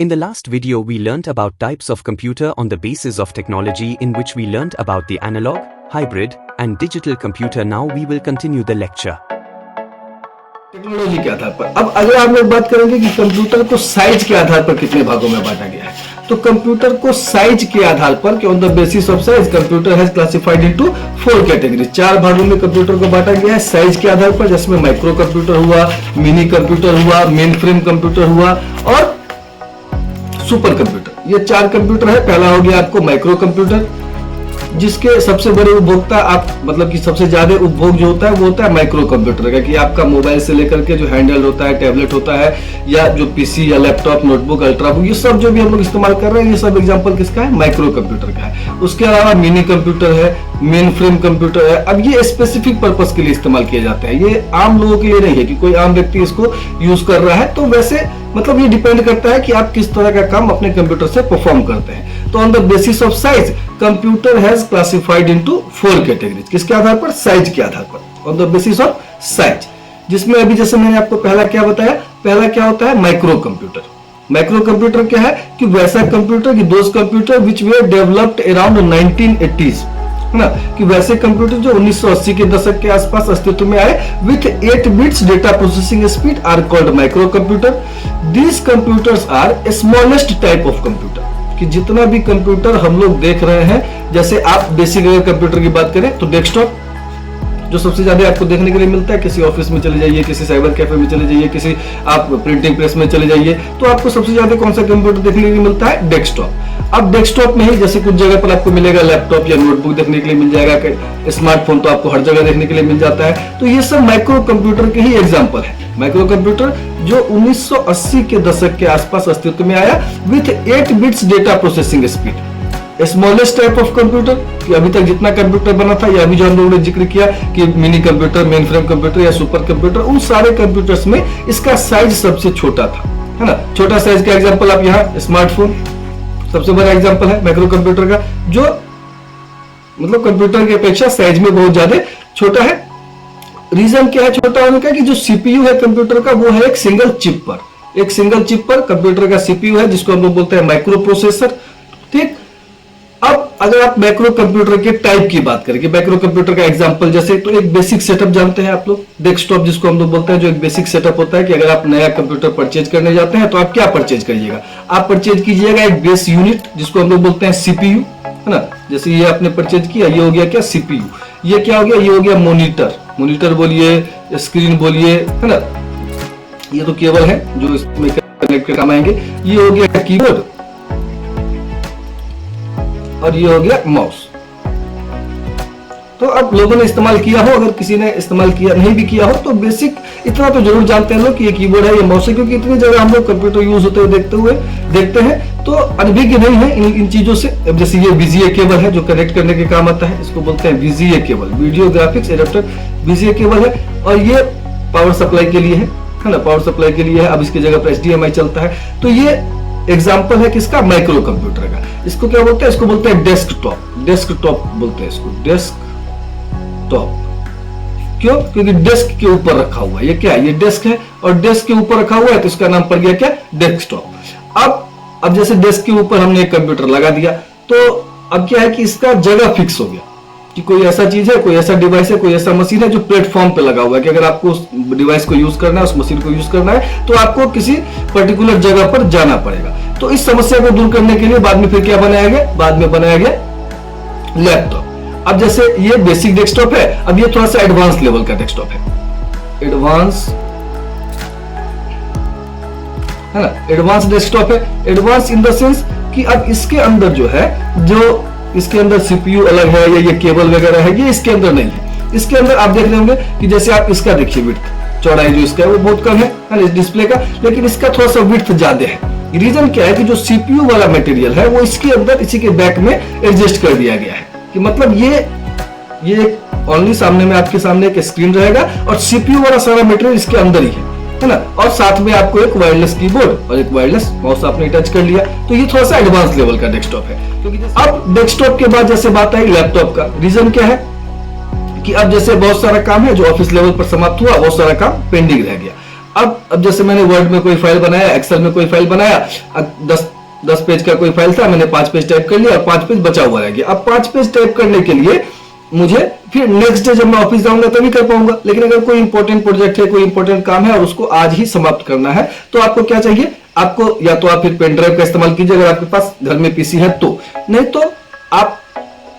In the last video we learnt about types of computer on the basis of technology, in which we learnt about the analog, hybrid and digital computer. Now we will continue the lecture. Technology के आधार पर अब अगर आप लोग बात करेंगे कि computer को साइज के आधार पर कितने भागों में बांटा गया है, तो कंप्यूटर को साइज के आधार पर कि on the basis of size computer has classified into 4 category. 4 भागों में कंप्यूटर को बांटा गया है साइज के आधार पर, जिसमें माइक्रो कंप्यूटर हुआ, मिनी कंप्यूटर हुआ, मेन फ्रेम कंप्यूटर हुआ और सुपर कंप्यूटर। ये 4 कंप्यूटर है। पहला हो गया आपको माइक्रो कंप्यूटर, जिसके सबसे बड़े उपभोक्ता आप मतलब कि सबसे ज्यादा उपभोग जो होता है वो होता है माइक्रो कंप्यूटर का, कि आपका मोबाइल से लेकर के जो हैंडल होता है, टैबलेट होता है, या जो पीसी या लैपटॉप, नोटबुक, अल्ट्राबुक, ये सब जो भी हम लोग इस्तेमाल कर रहे हैं, ये सब एग्जांपल किसका है? माइक्रो कंप्यूटर का है। उसके अलावा मिनी कंप्यूटर है, मेन फ्रेम कंप्यूटर है। अब ये स्पेसिफिक पर्पस के लिए इस्तेमाल किए जाते हैं, ये आम लोगों के लिए नहीं है कि कोई आम व्यक्ति इसको यूज कर रहा है। तो वैसे मतलब ये डिपेंड करता है कि आप किस तरह का काम अपने कंप्यूटर से परफॉर्म करते हैं। तो on the basis of size computer has classified into 4 categories. किसके आधार पर? साइज के आधार पर, on the basis of size. जिसमें अभी जैसे मैंने आपको पहला क्या बताया, पहला क्या होता है? Micro computer. माइक्रो कंप्यूटर क्या है कि वैसा कंप्यूटर कि those computer which way developed around 1980s, है ना, कि वैसे कंप्यूटर जो 1980 के दशक के आसपास अस्तित्व में आए, with 8 bits data processing speed are called micro computer. These computers are smallest type of computer, कि जितना भी कंप्यूटर हम लोग देख रहे हैं, जैसे आप बेसिक अगर कंप्यूटर की बात करें तो डेस्कटॉप जो सबसे ज्यादा आपको देखने के लिए मिलता है, किसी ऑफिस में चले जाइए, किसी साइबर कैफे में चले जाइए, किसी आप प्रिंटिंग प्रेस में चले जाइए, तो आपको सबसे ज्यादा कौन सा कंप्यूटर देखने के लिए मिलता है? डेस्कटॉप। अब डेस्कटॉप में ही जैसे कुछ जगह पर आपको मिलेगा लैपटॉप या नोटबुक देखने के लिए मिल जाएगा, स्मार्टफोन तो आपको हर जगह देखने के लिए मिल जाता है। तो ये सब माइक्रो कंप्यूटर के ही एग्जाम्पल है। माइक्रो कंप्यूटर जो 1980 के दशक के आसपास अस्तित्व में आया, with 8 bits data processing speed. Smallest type of computer, कि अभी तक जितना कंप्यूटर बना था, या अभी जो हम लोगों ने जिक्र किया कि mini computer, main frame computer या सुपर कंप्यूटर, उन सारे कंप्यूटर्स में इसका साइज सबसे छोटा था, है ना। छोटा साइज का एग्जांपल आप यहाँ स्मार्टफोन सबसे बड़ा एग्जांपल है माइक्रो कंप्यूटर का, जो मतलब कंप्यूटर की अपेक्षा साइज में बहुत ज्यादा छोटा है। रीजन क्या है छोटा होने का? कि जो सीपीयू है कंप्यूटर का वो है एक सिंगल चिप पर, एक सिंगल चिप पर कंप्यूटर का सीपीयू है, जिसको हम लोग बोलते हैं माइक्रो प्रोसेसर। ठीक, अब अगर आप माइक्रो कंप्यूटर के टाइप की बात करें कि माइक्रो कंप्यूटर का एग्जांपल, जैसे तो एक बेसिक सेटअप जानते हैं आप लोग, डेस्कटॉप जिसको हम लोग बोलते हैं, जो एक बेसिक सेटअप होता है कि अगर आप नया कंप्यूटर परचेज करने जाते हैं तो आप क्या परचेज करिएगा? आप परचेज कीजिएगा एक बेस यूनिट, जिसको हम लोग बोलते हैं सीपीयू, है ना। जैसे ये आपने परचेज किया, ये हो गया क्या? सीपीयू। ये क्या हो गया? ये हो गया मॉनिटर। मॉनिटर बोलिए, स्क्रीन बोलिए, है ना। ये तो केबल है जो इसमें कनेक्ट कर काम आएंगे। ये हो गया कीबोर्ड और ये हो गया माउस। तो अब लोगों ने इस्तेमाल किया हो, अगर किसी ने इस्तेमाल किया नहीं भी किया हो, तो बेसिक इतना तो जरूर जानते हैं लोग कि ये कीबोर्ड है, ये माउस है, क्योंकि इतनी जगह हम लोग कंप्यूटर यूज होते हुए देखते हैं, तो अनभिज्ञ नहीं है इन चीजों से। अब जैसे ये VGA केबल है जो कनेक्ट करने के काम आता है, इसको बोलते हैं VGA cable, video graphics adapter VGA cable है, और ये पावर सप्लाई के लिए है ना, पावर सप्लाई के लिए है। अब इसकी जगह पर HDMI चलता है। तो ये एग्जाम्पल है किसका? माइक्रो कंप्यूटर का। इसको क्या बोलते हैं? इसको बोलते हैं डेस्कटॉप। डेस्कटॉप बोलते हैं इसको, डेस्कटॉप। क्यों? क्योंकि डेस्क के ऊपर रखा हुआ है। ये क्या है? ये डेस्क है, और डेस्क के ऊपर रखा हुआ है तो इसका नाम पड़ गया क्या? डेस्कटॉप। अब जैसे डेस्क के ऊपर हमने एक कंप्यूटर लगा दिया, तो अब क्या है कि इसका जगह फिक्स हो गया, कि कोई ऐसा चीज है, कोई ऐसा डिवाइस है, कोई ऐसा मशीन है जो प्लेटफॉर्म पे लगा हुआ है, कि अगर आपको उस डिवाइस को यूज करना है, उस मशीन को यूज करना है, तो आपको किसी पर्टिकुलर जगह पर जाना पड़ेगा। तो इस समस्या को दूर करने के लिए बाद में फिर क्या बनाया गया? बाद में बनाया गया लैपटॉप। अब जैसे ये बेसिक डेस्कटॉप है, अब ये थोड़ा सा एडवांस लेवल का डेस्कटॉप है, एडवांस, है ना, एडवांस डेस्कटॉप है। एडवांस इन द सेंस कि अब इसके अंदर जो है, जो इसके अंदर सीपीयू अलग है, या ये केबल वगैरह है, ये इसके अंदर नहीं है। इसके अंदर आप देख रहे होंगे कि जैसे आप इसका देखिए विड्थ, चौड़ाई जो इसका है वो बहुत कम है इस डिस्प्ले का, लेकिन इसका थोड़ा सा विड्थ ज्यादा है। रीजन क्या है कि जो सीपीयू वाला मटेरियल है वो इसके अंदर, इसी के बैक में एडजस्ट कर दिया गया है, कि मतलब ये ओनली सामने में आपके सामने एक स्क्रीन रहेगा, और सीपीयू वाला सारा मटेरियल इसके अंदर ही है ना। और साथ में आपको एक वायरलेस कीबोर्ड और एक वायरलेस माउस आपने अटैच कर लिया। तो ये थोड़ा सा एडवांस लेवल का डेस्कटॉप है। क्योंकि अब डेस्कटॉप के बाद जैसे बात आई लैपटॉप का, रीजन क्या है कि अब जैसे बहुत सारा काम है जो ऑफिस लेवल पर समाप्त हुआ, बहुत सारा काम पेंडिंग रह गया। अब जैसे मैंने वर्ड में कोई फाइल बनाया, एक्सेल में कोई फाइल बनाया, 10 पेज का कोई फाइल था, मैंने 5 पेज टाइप कर लिया और 5 पेज बचा हुआ रह गया। अब 5 पेज टाइप करने के लिए मुझे फिर नेक्स्ट डे जब मैं ऑफिस जाऊंगा तभी कर पाऊंगा। लेकिन अगर कोई इंपॉर्टेंट प्रोजेक्ट है, कोई इंपॉर्टेंट काम है और उसको आज ही समाप्त करना है, तो आपको क्या चाहिए, आपको या तो आप फिर पेन ड्राइव का इस्तेमाल कीजिए अगर आपके पास घर में पीसी है तो, नहीं तो आप,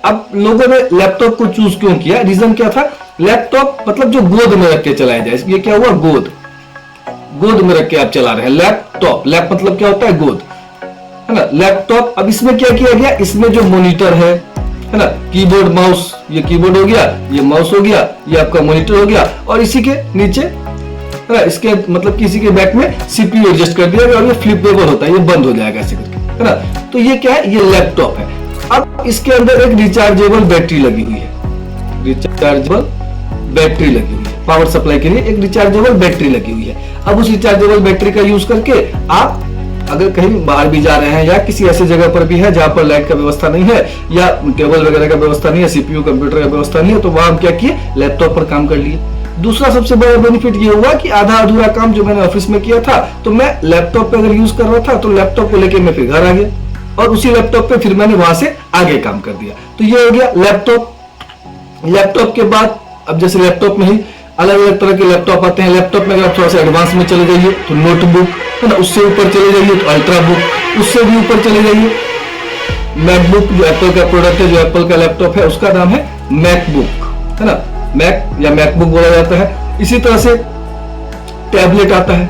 अब लोगों ने लैपटॉप को चूज क्यों किया, रीजन क्या था, लैपटॉप मतलब जो गोद में रख के चलाया जाए, ये क्या हुआ, गोद में रख के आप चला रहे हैं लैपटॉप। लैप मतलब क्या होता है, गोद, है ना, लैपटॉप। अब इसमें क्या किया गया, इसमें जो मॉनिटर है ना, कीबोर्ड माउस, ये कीबोर्ड हो गया, ये माउस हो गया, ये आपका मॉनिटर हो गया, और इसी के नीचे है ना, इसके मतलब किसी के बैक में सीपीयू एडजस्ट कर दिया गया और ये फ्लिपेबल होता है, ये बंद हो जाएगा ऐसे करके, है ना। तो ये क्या है, ये लैपटॉप है। अब इसके अंदर एक रिचार्जेबल बैटरी लगी हुई है, रिचार्जेबल बैटरी लगी हुई है, पावर सप्लाई के लिए एक रिचार्जेबल बैटरी लगी हुई है। अब उस रिचार्जेबल बैटरी का यूज करके आप अगर कहीं बाहर भी जा रहे हैं या किसी ऐसी जगह पर भी है जहां पर लाइट का व्यवस्था नहीं है या टेबल वगैरह का व्यवस्था नहीं है, सीपीयू कंप्यूटर का व्यवस्था नहीं है, तो वहां हम क्या किए, लैपटॉप पर काम कर लिए। दूसरा सबसे बड़ा बेनिफिट ये हुआ कि आधा अधूरा काम जो मैंने ऑफिस में किया था, तो मैं लैपटॉप पे अगर यूज कर रहा था तो लैपटॉप को लेकर मैं फिर घर आ गया और उसी लैपटॉप पे फिर मैंने वहां से आगे काम कर दिया। तो ये हो गया लैपटॉप। लैपटॉप के बाद अब जैसे लैपटॉप में ही अलग अलग तरह के लैपटॉप आते हैं। लैपटॉप में अगर आप थोड़ा सा एडवांस में चले जाइए तो नोटबुक, है ना, उससे ऊपर चले जाइए तो अल्ट्रा बुक, उससे भी ऊपर चले जाइए मैकबुक, जो एप्पल का प्रोडक्ट है, जो एप्पल का लैपटॉप है उसका नाम है मैकबुक, है ना, मैक या मैकबुक बोला जाता है। इसी तरह से टैबलेट आता है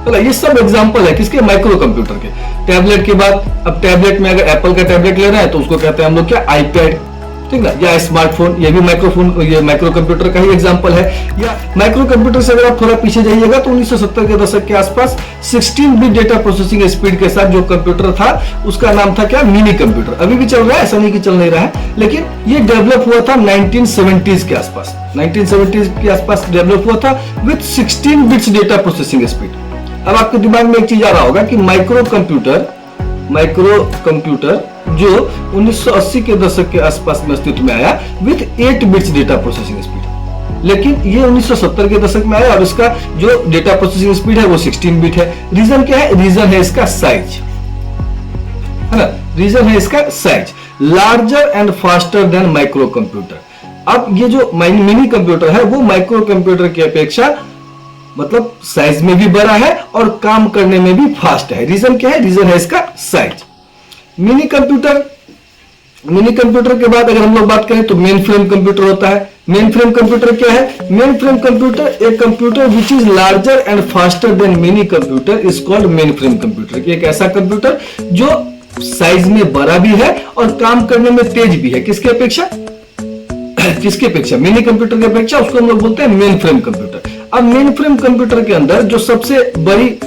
ना, ये सब एग्जांपल है किसके, माइक्रो कंप्यूटर के। टैबलेट के बाद अब टैबलेट में अगर एप्पल का टैबलेट लेना है तो उसको कहते हैं हम लोग क्या, आईपैड, ठीक ना, या स्मार्टफोन, ये भी माइक्रोफोन, ये माइक्रो कंप्यूटर का ही एग्जांपल है। या माइक्रो कंप्यूटर से अगर आप थोड़ा पीछे जाइएगा तो 1970 के दशक के आसपास 16 बिट डेटा प्रोसेसिंग स्पीड के साथ जो कंप्यूटर था उसका नाम था क्या, मिनी कंप्यूटर। अभी भी चल रहा है, ऐसा नहीं कि चल नहीं रहा है, लेकिन ये डेवलप हुआ था 1970s के आसपास, 1970s के आसपास डेवलप हुआ था with 16 bits data processing speed. अब आपके दिमाग में एक चीज आ रहा होगा कि माइक्रो कंप्यूटर जो 1980 के दशक के आसपास में अस्तित्व में आया with 8 bits data processing speed, लेकिन ये 1970 के दशक में आया और इसका जो डेटा प्रोसेसिंग स्पीड है वो 16 बिट है। रीजन क्या है, रीजन है इसका साइज, है ना, रीजन है इसका size, larger and faster than micro computer. अब ये जो मिनी कंप्यूटर है वो माइक्रो कंप्यूटर की अपेक्षा मतलब साइज में भी बड़ा है और काम करने में भी फास्ट है। रीजन क्या है, रीजन है इसका साइज। मिनी कंप्यूटर के बाद अगर हम लोग बात करें तो मेन फ्रेम कंप्यूटर होता है। मेन फ्रेम कंप्यूटर क्या है, मेन फ्रेम कंप्यूटर एक computer which is larger and faster than mini computer is called main frame computer. एक ऐसा कंप्यूटर जो साइज में बड़ा भी है और काम करने में तेज भी है, किसके अपेक्षा, मिनी कंप्यूटर की अपेक्षा, उसको हम लोग बोलते हैं मेन फ्रेम कंप्यूटर। अब मेन फ्रेम कंप्यूटर के अंदर जो सबसे बड़ी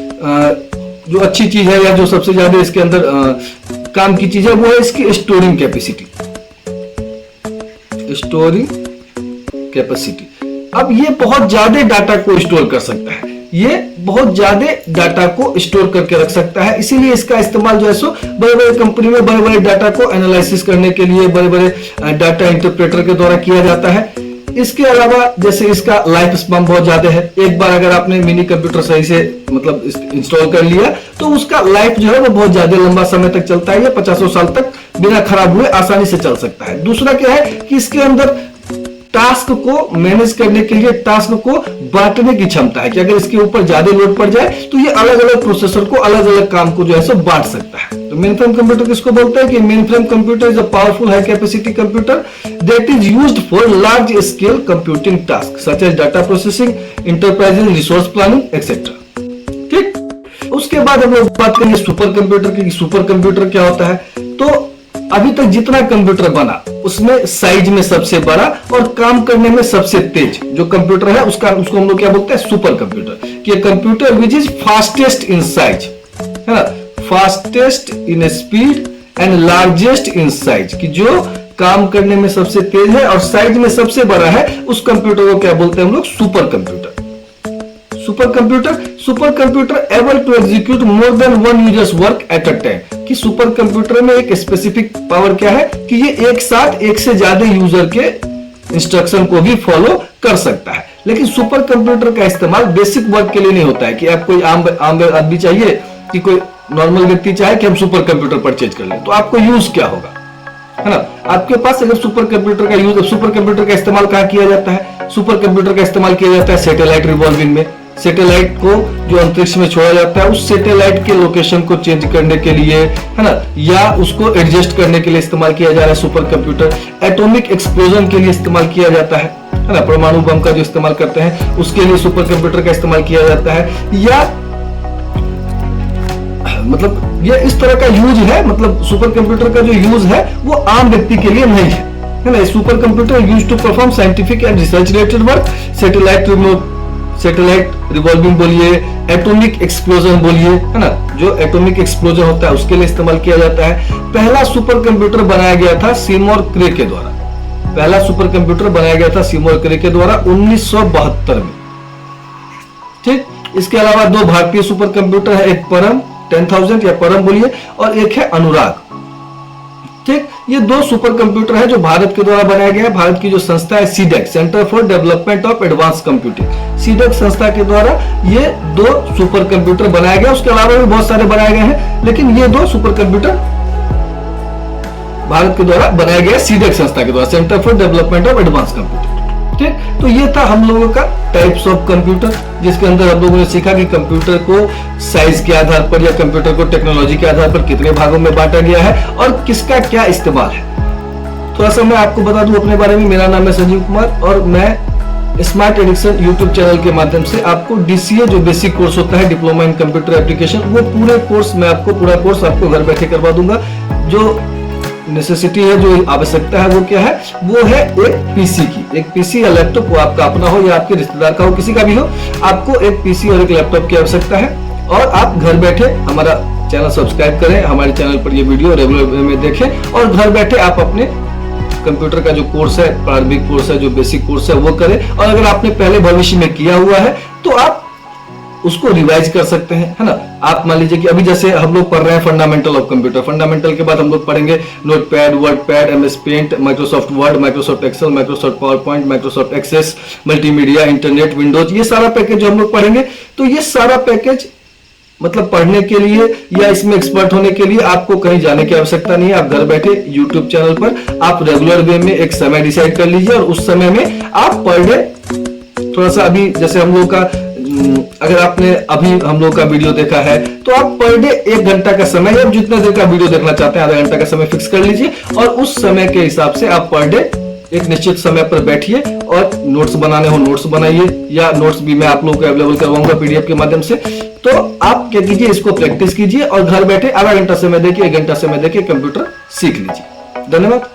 जो अच्छी चीज है या जो सबसे ज्यादा इसके अंदर काम की चीज है वो है इसकी स्टोरिंग कैपेसिटी। अब ये बहुत ज्यादा डाटा को स्टोर कर सकता है, ये बहुत ज्यादा डाटा को स्टोर करके रख सकता है, इसीलिए इसका इस्तेमाल जो है सो बड़े बड़े कंपनी में बड़े बड़े डाटा को एनालिसिस करने के लिए बड़े बड़े डाटा इंटरप्रेटर के द्वारा किया जाता है। इसके अलावा जैसे इसका लाइफ स्पैन बहुत ज्यादा है, एक बार अगर आपने मिनी कंप्यूटर सही से मतलब इंस्टॉल कर लिया तो उसका लाइफ जो है वो बहुत ज्यादा लंबा समय तक चलता है, या 50 साल तक बिना खराब हुए आसानी से चल सकता है। दूसरा क्या है कि इसके अंदर टास्क को मैनेज करने के लिए टास्क को बांटने की क्षमता है कि अगर इसके ऊपर ज्यादा लोड पड़ जाए तो ये अलग अलग प्रोसेसर को अलग अलग काम को जो है सो बांट सकता है। तो मेन फ्रेम कंप्यूटर किसको बोलते हैं कि main frame computer is a powerful high capacity computer that is used for large scale computing task such as data processing, enterprise resource planning etcetera. ठीक, उसके बाद हम लोग बात करेंगे सुपर कंप्यूटर की। सुपर कंप्यूटर क्या होता है, तो अभी तक जितना कंप्यूटर बना उसमें साइज में सबसे बड़ा और काम करने में सबसे तेज जो कंप्यूटर है उसको हम लोग क्या बोलते हैं, सुपर कंप्यूटर। कि computer which is fastest in size, है ना, fastest in speed and largest in size, कि जो काम करने में सबसे तेज है और साइज में सबसे बड़ा है उस कंप्यूटर को क्या बोलते हैं हम लोग, super computer. Super computer able to execute more than one users work at a time, कि सुपर कंप्यूटर में एक स्पेसिफिक पावर क्या है कि ये एक साथ एक से ज्यादा यूजर के इंस्ट्रक्शन को भी फॉलो कर सकता है। लेकिन सुपर कंप्यूटर का इस्तेमाल बेसिक वर्क के लिए नहीं होता है कि आप कोई आम आदमी चाहिए कि कोई नॉर्मल व्यक्ति चाहे कि हम सुपर कंप्यूटर परचेज कर लें, तो आपको यूज क्या होगा, है ना। आपके पास अगर सुपर कंप्यूटर का यूज, सुपर कंप्यूटर का इस्तेमाल कहां किया जाता है? सुपर कंप्यूटर का इस्तेमाल किया जाता है सैटेलाइट रिवॉल्विंग में। सैटेलाइट को जो अंतरिक्ष में छोड़ा जाता है, उस सैटेलाइट के लोकेशन को चेंज करने के लिए, है ना, या उसको एडजस्ट करने के लिए इस्तेमाल किया जा रहा है सुपर कंप्यूटर। एटॉमिक एक्सप्लोजन के लिए इस्तेमाल किया जाता है ना, परमाणु बम का जो इस्तेमाल करते हैं उसके लिए सुपर कंप्यूटर का इस्तेमाल किया जाता है। या मतलब ये इस तरह का यूज है, मतलब सुपर कंप्यूटर का जो यूज है वो आम व्यक्ति के लिए नहीं है ना। Super computer use to perform scientific and research related work, satellite revolving बोलिए, एटॉमिक एक्सप्लोजन बोलिए, है ना, जो एटॉमिक एक्सप्लोजन होता है उसके लिए इस्तेमाल किया जाता है। पहला सुपर कंप्यूटर बनाया गया था सीमोर क्रे के द्वारा। पहला सुपर कंप्यूटर बनाया गया था सीमोर क्रे के द्वारा 1972 में। ठीक, इसके अलावा दो भारतीय सुपर कंप्यूटर है, एक परम 10,000 या परम बोलिए, और एक है अनुराग। ठीक, ये दो सुपर कंप्यूटर है जो भारत के द्वारा बनाया गया है। भारत की जो संस्था है CDAC, centre for development of advance computing, CDAC संस्था के द्वारा ये दो सुपर कंप्यूटर बनाया गया। उसके अलावा भी बहुत सारे बनाए गए हैं, लेकिन ये दो सुपर कंप्यूटर भारत के द्वारा बनाया गया, सीडेक संस्था के द्वारा, centre for development of advance computing. ठीक, तो ये था हम लोगों का टाइप्स ऑफ कंप्यूटर, जिसके अंदर हम लोगों ने सीखा कि कंप्यूटर को साइज के आधार पर या कंप्यूटर को टेक्नोलॉजी के आधार पर कितने भागों में बांटा गया है और किसका क्या इस्तेमाल है। थोड़ा सा मैं आपको बता दूं अपने बारे में। मेरा नाम है संजीव कुमार और मैं स्मार्ट एडिक्शन यूट्यूब चैनल के माध्यम से आपको DCA जो बेसिक कोर्स होता है, डिप्लोमा इन कंप्यूटर एप्लीकेशन, वो पूरे कोर्स मैं आपको, पूरा कोर्स आपको घर बैठे करवा दूंगा। जो नेसेसिटी है, जो आवश्यकता है, वो क्या है? वो है एक पीसी की, एक पीसी या लैपटॉप, वो आपका अपना हो या आपके रिश्तेदार का हो, किसी का भी हो, आपको एक पीसी और एक लैपटॉप की आवश्यकता है। और आप घर बैठे हमारा चैनल सब्सक्राइब करें, हमारे चैनल पर ये वीडियो रेगुलर वे में देखें और घर बैठे आप अपने कंप्यूटर का जो कोर्स है, प्रारंभिक कोर्स है, जो बेसिक कोर्स है, वो करें। और अगर आपने पहले भविष्य में किया हुआ है तो आप उसको रिवाइज कर सकते हैं, है ना। आप मान लीजिए कि अभी जैसे हम लोग पढ़ रहे हैं फंडामेंटल ऑफ कंप्यूटर, फंडामेंटल के बाद हम लोग पढ़ेंगे Notepad, WordPad, MS Paint, Microsoft Word, Microsoft Excel, Microsoft Power Point, Microsoft Access, multimedia, internet, Windows, ये सारा पैकेज जो हम लोग पढ़ेंगे। तो ये सारा पैकेज मतलब पढ़ने के लिए या इसमें एक्सपर्ट होने के लिए आपको कहीं जाने की आवश्यकता नहीं है। आप घर बैठे यूट्यूब चैनल पर आप रेगुलर वे में एक समय डिसाइड कर लीजिए और उस समय में आप पर डे थोड़ा सा, अभी जैसे हम लोग का, अगर आपने अभी हम लोग का वीडियो देखा है तो आप पर डे 1 घंटा का समय, या जितना देर का वीडियो देखना चाहते हैं आधा घंटा का समय फिक्स कर लीजिए और उस समय के हिसाब से आप पर डे एक निश्चित समय पर बैठिए और नोट्स बनाने हो नोट्स बनाइए, या नोट्स भी मैं आप लोगों को अवेलेबल करवाऊंगा PDF के माध्यम से। तो आप क्या कीजिए, इसको प्रैक्टिस कीजिए और घर बैठे आधा घंटा समय देखिए, 1 घंटा समय देखिए, कंप्यूटर सीख लीजिए। धन्यवाद।